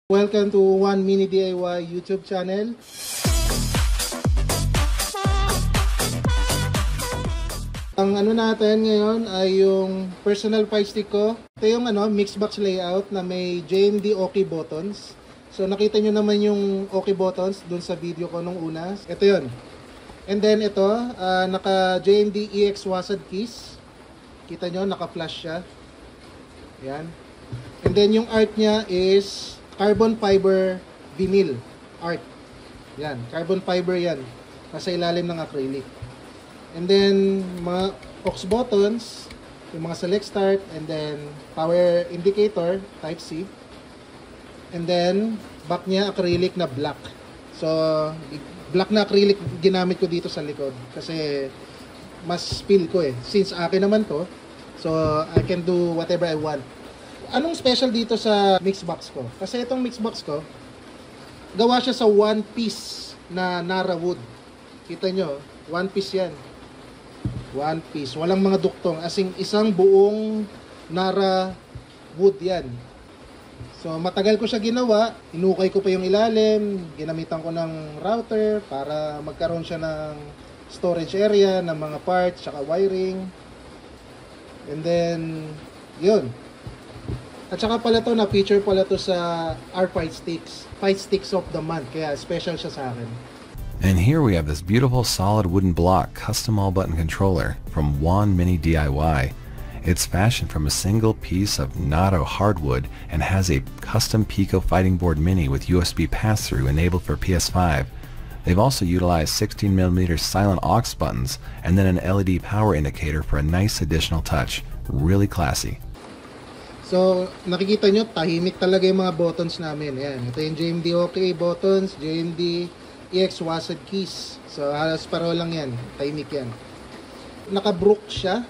Welcome to One Mini DIY YouTube channel. Ang ano natin ngayon ay yung personal fire stick ko. Ito yung mix box layout na may JMD OK buttons. So nakita nyo naman yung OK buttons dun sa video ko nung una. Ito yun. And then ito, naka JMD EX WASD keys. Kita nyo, naka flash siya. Yan. And then yung art niya is carbon fiber vinyl art. Yan, carbon fiber yan. Nasa ilalim ng acrylic. And then, mga aux buttons, yung mga select start, and then power indicator, type C. And then, back niya acrylic na black. So, black na acrylic ginamit ko dito sa likod. Kasi, mas feel ko eh. Since akin naman to, so I can do whatever I want. Anong special dito sa mix box ko? Kasi itong mix box ko, gawa siya sa one piece na Nara wood. Kita nyo, one piece yan. One piece. Walang mga duktong. As in, isang buong Nara wood yan. So, matagal ko siya ginawa. Inukay ko pa yung ilalim. Ginamitan ko ng router para magkaroon siya ng storage area, ng mga parts, saka wiring. And then, yun. At saka pala to, na-feature pala to sa our Fight Sticks of the Month. Kaya special siya sa akin. And here we have this beautiful solid wooden block custom all button controller from One Mini DIY. It's fashioned from a single piece of Nara hardwood and has a custom Pico Fighting Board Mini with USB pass-through enabled for PS5. They've also utilized 16mm silent aux buttons and then an LED power indicator for a nice additional touch. Really classy. So, nakikita nyo, tahimik talaga yung mga buttons namin. Ayan, ito yung JMD OK buttons, JMD EX WASD keys. So, halos pareho lang yan. Tahimik yan. Naka-brook siya.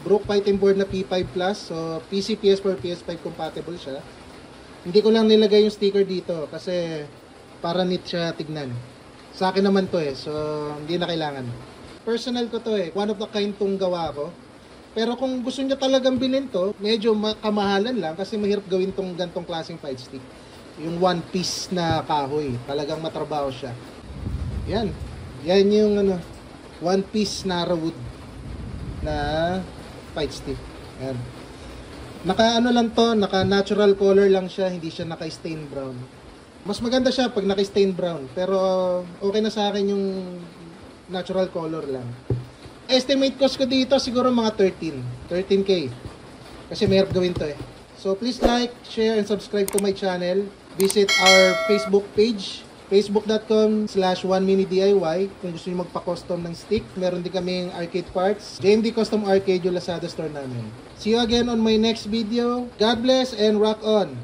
Brook fighting board na P5 Plus. So, PC, PS4, PS5 compatible siya. Hindi ko lang nilagay yung sticker dito kasi para neat siya tignan. Sa akin naman to eh. So, hindi na kailangan. Personal ko to eh. One of the kind tong gawa ko. Pero kung gusto niya talagang bilhin to, medyo kamahalan lang kasi mahirap gawin tong gantong klaseng fight stick. Yung one piece na kahoy, talagang matrabaho siya. Yan. Yan yung one piece Nara wood na fight stick. Yan. Naka lang to, naka natural color lang siya, hindi siya naka stain brown. Mas maganda siya pag naka stain brown, pero okay na sa akin yung natural color lang. Estimate cost ko dito siguro mga 13K. Kasi mahirap gawin to eh. So please like, share, and subscribe to my channel. Visit our Facebook page, facebook.com/1miniDIY. Kung gusto niyo magpa-custom ng stick, meron din kaming arcade parts. JMD Custom Arcade yung Lazada store namin. See you again on my next video. God bless and rock on!